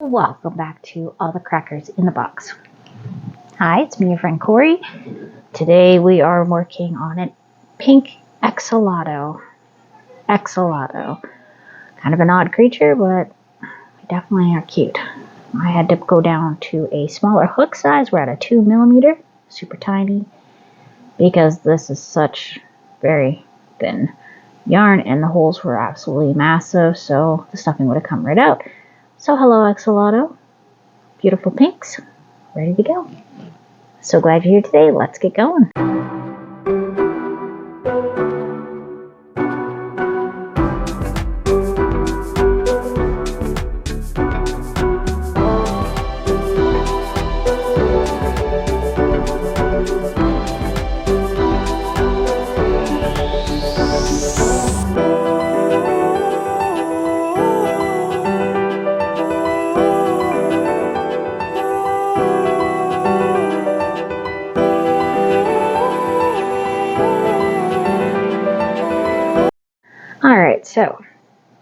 Welcome back to All the Crackers in the Box. Hi, it's me, your friend Corey. Today we are working on a pink axolotl. Kind of an odd creature, but they definitely are cute. I had to go down to a smaller hook size. We're at a 2mm, super tiny, because this is such very thin yarn and the holes were absolutely massive, so the stuffing would have come right out. So hello axolotl, beautiful pinks, ready to go. So glad you're here today. Let's get going. Alright, so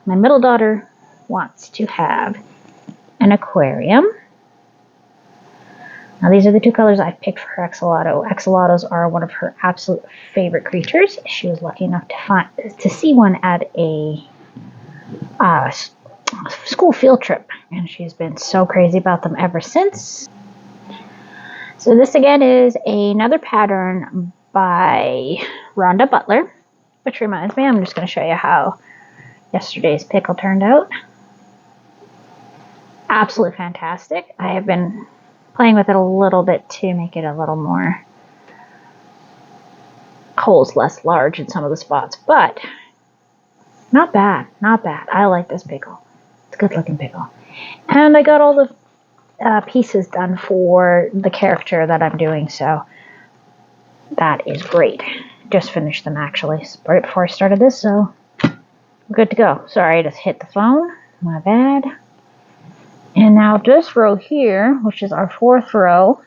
my middle daughter wants to have an aquarium. Now these are the two colors I picked for her axolotl. Axolotls are one of her absolute favorite creatures. She was lucky enough to see one at a school field trip, and she's been so crazy about them ever since. So this again is another pattern by Rhonda Butler, which reminds me, I'm just going to show you how yesterday's pickle turned out. Absolutely fantastic. I have been playing with it a little bit to make it a little more holes less large in some of the spots, but not bad, not bad. I like this pickle. It's a good looking pickle. And I got all the pieces done for the character that I'm doing, so that is great. Just finished them actually right before I started this, so we're good to go. Sorry, I just hit the phone. My bad. And now this row here, which is our fourth row,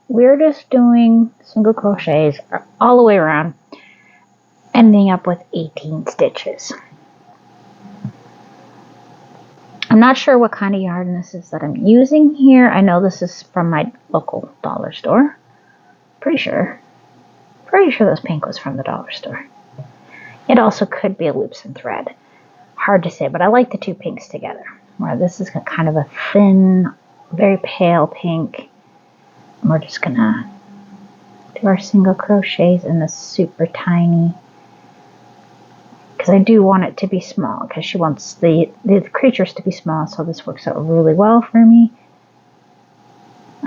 we're just doing single crochets all the way around, ending up with 18 stitches. I'm not sure what kind of yarn this is that I'm using here. I know this is from my local dollar store. Pretty sure this pink was from the dollar store. It also could be a loops and thread. Hard to say, but I like the two pinks together. Where this is kind of a thin, very pale pink. And we're just gonna do our single crochets in this super tiny, because I do want it to be small, because she wants the creatures to be small, so this works out really well for me.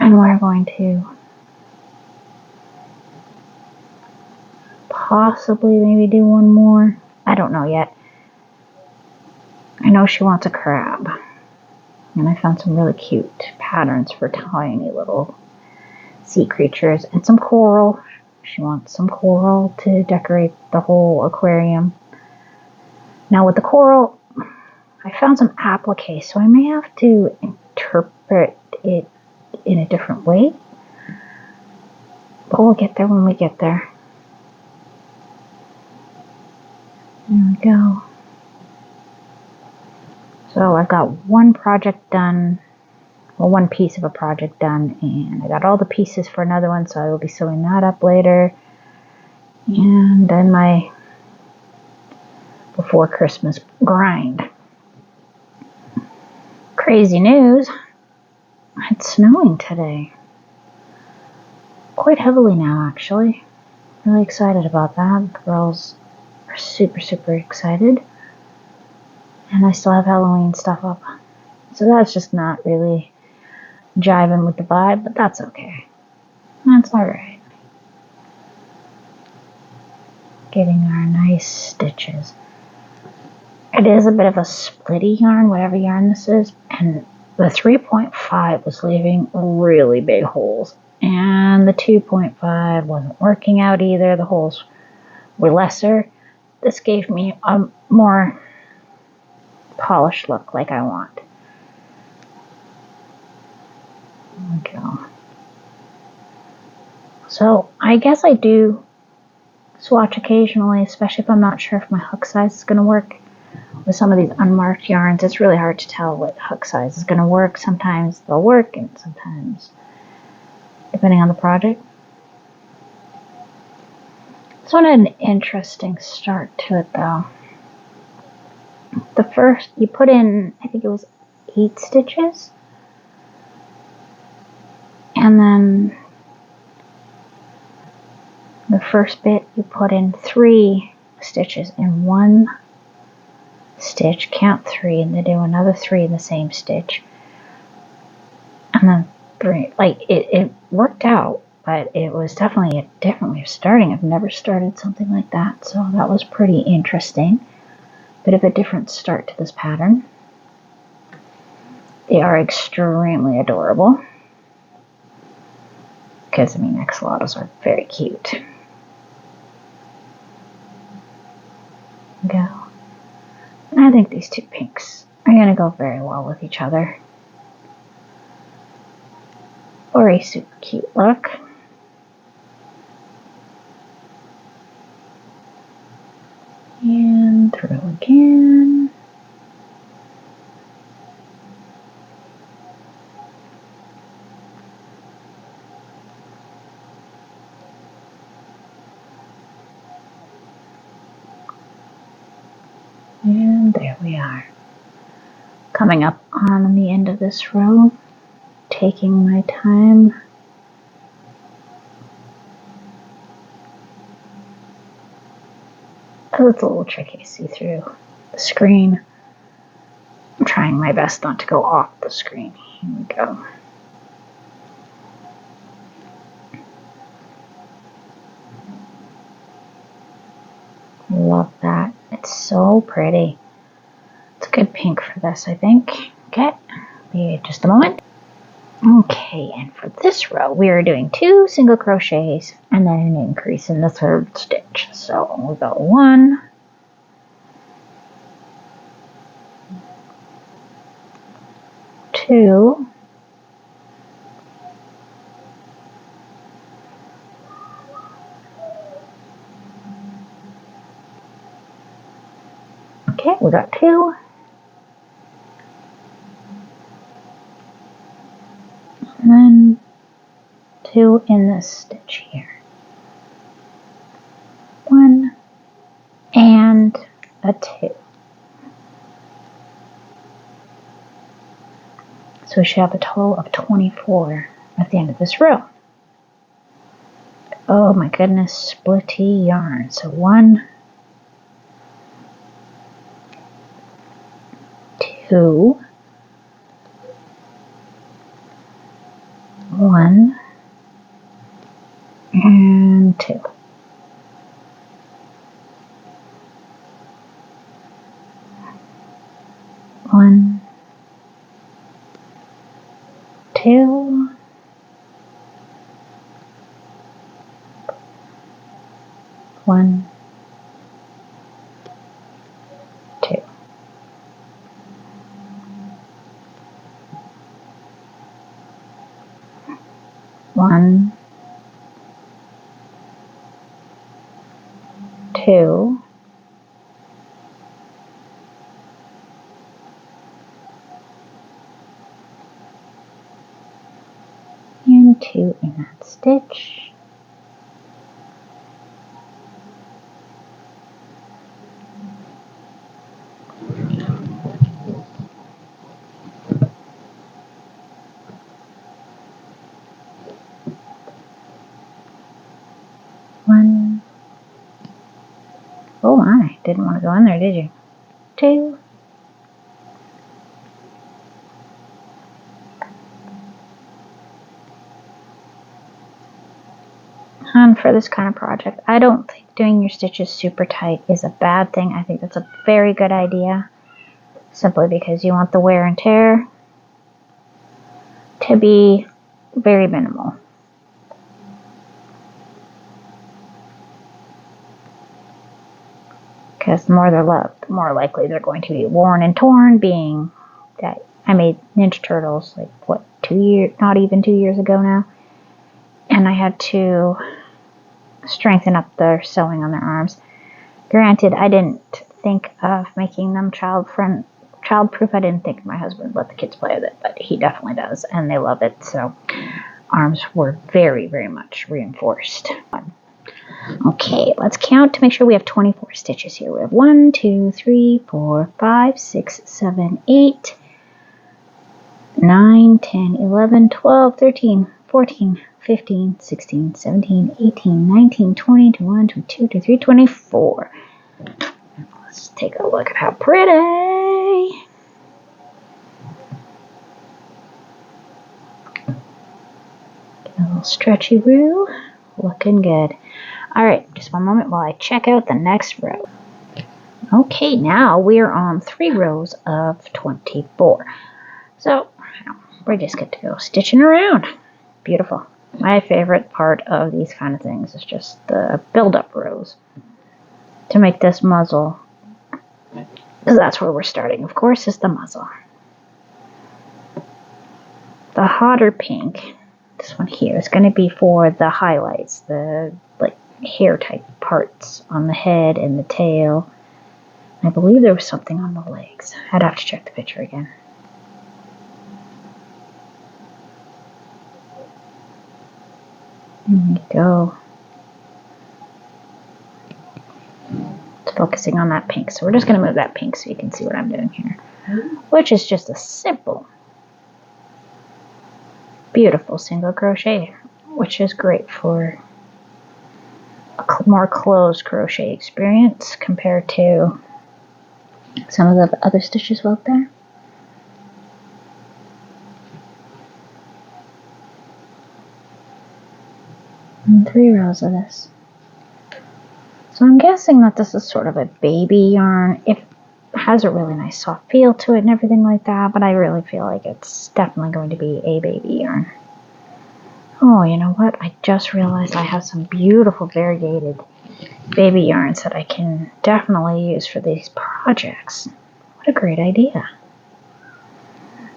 And we're going to possibly maybe do one more. I don't know yet. I know she wants a crab, and I found some really cute patterns for tiny little sea creatures and some coral. She wants some coral to decorate the whole aquarium. Now with the coral, I found some applique, so I may have to interpret it in a different way, but we'll get there when we get there. There we go. So I've got one project done, well, one piece of a project done, and I got all the pieces for another one, so I will be sewing that up later. And then my before Christmas grind. Crazy news, it's snowing today. Quite heavily now, actually. Really excited about that. The girls are super, super excited. And I still have Halloween stuff up. So that's just not really jiving with the vibe, but that's okay. That's alright. Getting our nice stitches. It is a bit of a splitty yarn, whatever yarn this is, and the 3.5 was leaving really big holes. And the 2.5 wasn't working out either. The holes were lesser. This gave me a more polished look like I want. There we go. So I guess I do swatch occasionally, especially if I'm not sure if my hook size is going to work, with some of these unmarked yarns, it's really hard to tell what hook size is going to work. Sometimes they'll work, and sometimes, depending on the project. This one had an interesting start to it, though. The first, you put in, I think it was 8 stitches, and then the first bit you put in 3 stitches in one stitch, count 3, and then do another 3 in the same stitch, and then 3. Like, it worked out, but it was definitely a different way of starting. I've never started something like that, so that was pretty interesting. Bit of a different start to this pattern. They are extremely adorable, because, I mean, axolotls are very cute. Go. And I think these 2 pinks are going to go very well with each other. Or a super cute look. And through again. And there we are. Coming up on the end of this row, taking my time. Oh, it's a little tricky to see through the screen. I'm trying my best not to go off the screen. Here we go. Love that. It's so pretty. It's a good pink for this, I think. Okay, be just a moment. Okay, and for this row, we are doing 2 single crochets and then an increase in the 3rd stitch. So we'll go 1, 2, okay, we got 2, and then 2 in this stitch here. 1 and a 2. So we should have a total of 24 at the end of this row. Oh my goodness, splitty yarn. So 1, 2, 1, and 2. One, 2, 1, 2. One, 2, and 2 in that stitch. One. Oh my, didn't want to go in there, did you? 2. And for this kind of project, I don't think doing your stitches super tight is a bad thing. I think that's a very good idea, simply because you want the wear and tear to be very minimal. Because the more they're loved, the more likely they're going to be worn and torn, being that I made Ninja Turtles, like, what, 2 years, not even 2 years ago now. And I had to strengthen up their sewing on their arms. Granted, I didn't think of making them child-proof. I didn't think my husband let the kids play with it, but he definitely does, and they love it. So arms were very, very much reinforced. Okay, let's count to make sure we have 24 stitches here. We have 1, 2, 3, 4, 5, 6, 7, 8, 9, 10, 11, 12, 13, 14, 15, 16, 17, 18, 19, 20, 21, 22, 23, 24. Let's take a look at how pretty. Get a little stretchy roo. Looking good. Alright, just one moment while I check out the next row. Okay, now we're on 3 rows of 24. So, we're just good to go stitching around. Beautiful. My favorite part of these kind of things is just the build-up rows to make this muzzle, because that's where we're starting, of course, is the muzzle. The hotter pink, this one here, is going to be for the highlights, the like hair type parts on the head and the tail. I believe there was something on the legs. I'd have to check the picture again. There we go. It's focusing on that pink. So we're just going to move that pink so you can see what I'm doing here. Which is just a simple, beautiful single crochet, which is great for a more closed crochet experience compared to some of the other stitches out there. And 3 rows of this. So I'm guessing that this is sort of a baby yarn. It has a really nice soft feel to it and everything like that, but I really feel like it's definitely going to be a baby yarn. Oh, you know what? I just realized I have some beautiful variegated baby yarns that I can definitely use for these projects. What a great idea.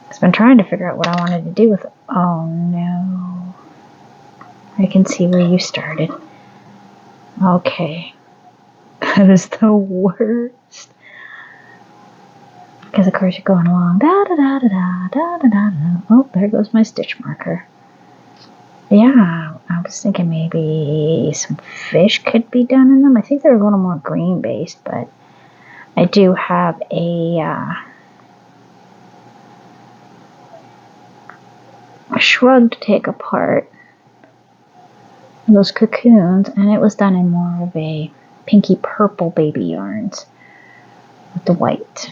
I've been trying to figure out what I wanted to do with it. Oh no. I can see where you started. Okay. That is the worst. Because of course you're going along. Da da da da da da da da. Oh, there goes my stitch marker. Yeah, I was thinking maybe some fish could be done in them. I think they're a little more green based, but I do have a shrug to take apart. Those cocoons, and it was done in more of a pinky purple baby yarns with the white.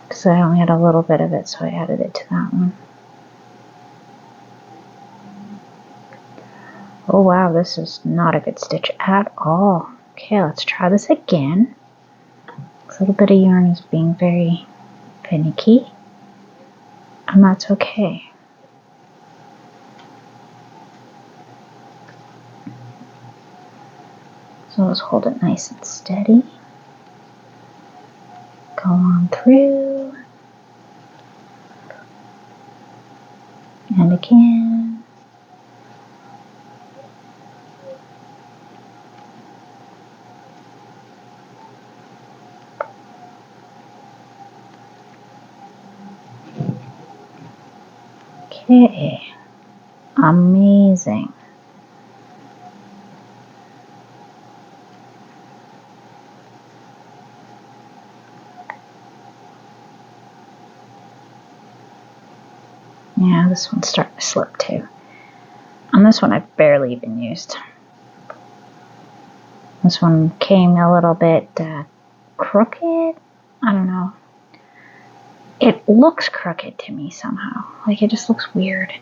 Because I only had a little bit of it, so I added it to that one. Oh wow, this is not a good stitch at all. Okay, let's try this again. This little bit of yarn is being very finicky, and that's okay. So let's hold it nice and steady. Go on through. And again. Okay. Amazing. Yeah, this one's starting to slip too. On this one, I've barely even used. This one came a little bit crooked. I don't know. It looks crooked to me somehow. Like it just looks weird.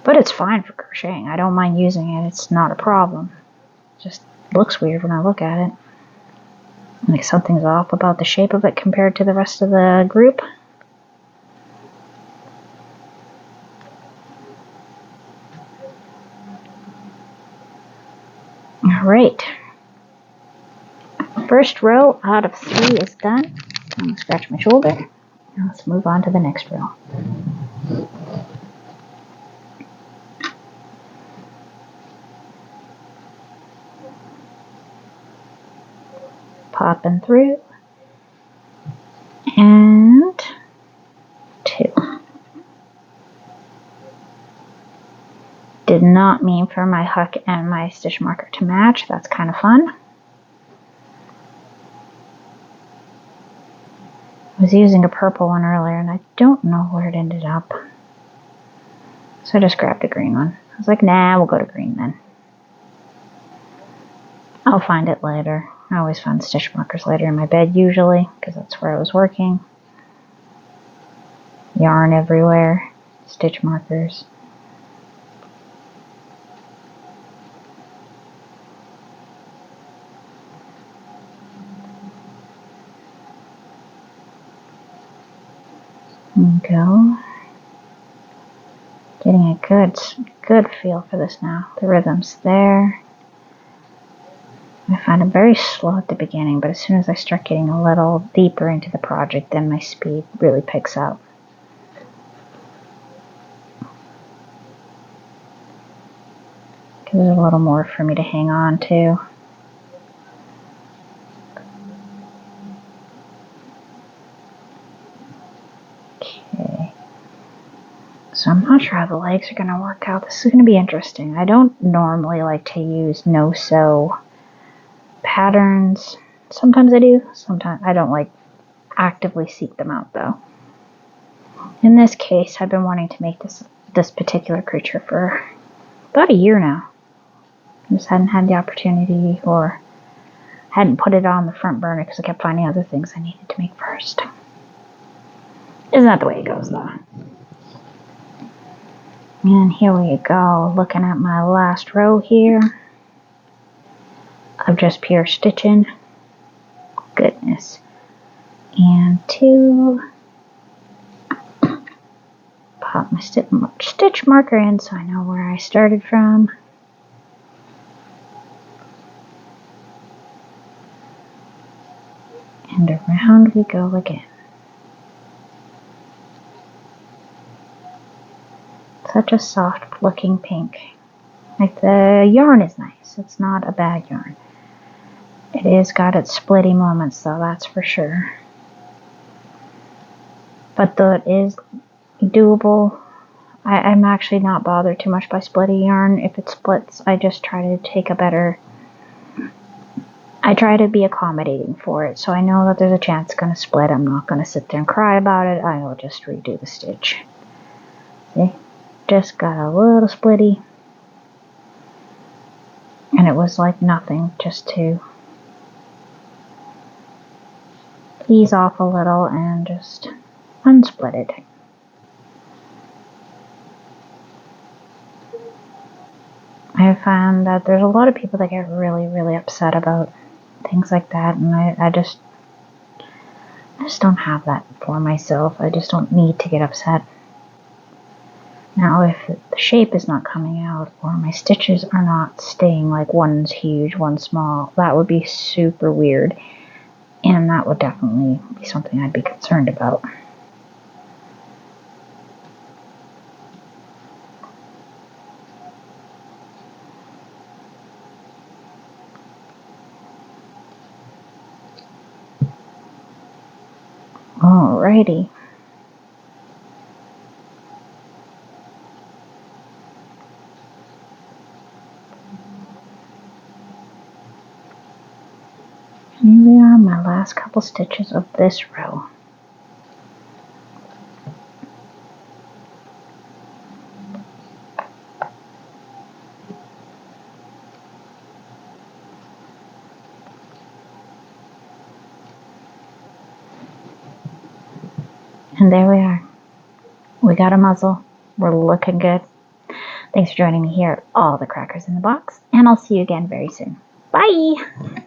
But it's fine for crocheting. I don't mind using it. It's not a problem. It just looks weird when I look at it. Like something's off about the shape of it compared to the rest of the group. Alright. First row out of 3 is done. I'm going to scratch my shoulder. Now let's move on to the next row. popping through. And 2. Did not mean for my hook and my stitch marker to match. That's kind of fun. I was using a purple one earlier and I don't know where it ended up. So I just grabbed a green one. I was like, nah, we'll go to green then. I'll find it later. I always find stitch markers later in my bed usually, because that's where I was working. Yarn everywhere. Stitch markers. And go. Getting a good feel for this now. The rhythm's there. I find it very slow at the beginning, but as soon as I start getting a little deeper into the project, then my speed really picks up. Because there's a little more for me to hang on to. Okay. So I'm not sure how the legs are going to work out. This is going to be interesting. I don't normally like to use no-sew patterns. Sometimes I do. Sometimes I don't like actively seek them out though. In this case, I've been wanting to make this particular creature for about a year now. I just hadn't had the opportunity or hadn't put it on the front burner because I kept finding other things I needed to make first. Isn't that the way it goes though? And here we go, looking at my last row here of just pure stitching. Goodness. And 2. Pop my stitch marker in so I know where I started from. And around we go again. Such a soft looking pink. Like the yarn is nice. It's not a bad yarn. It is got its splitty moments though, that's for sure. But though it is doable, I'm actually not bothered too much by splitty yarn. If it splits, I just try to take a better... I try to be accommodating for it. So I know that there's a chance it's going to split. I'm not going to sit there and cry about it. I will just redo the stitch. See? Just got a little splitty. And it was like nothing, just to ease off a little and just unsplit it. I found that there's a lot of people that get really, really upset about things like that, and I just don't have that for myself. I just don't need to get upset. Now, if the shape is not coming out or my stitches are not staying like one's huge, one's small, that would be super weird. And that would definitely be something I'd be concerned about. Alrighty. Here we are, my last couple stitches of this row. And there we are. We got a muzzle. We're looking good. Thanks for joining me here at All the Crackers in the Box, and I'll see you again very soon. Bye!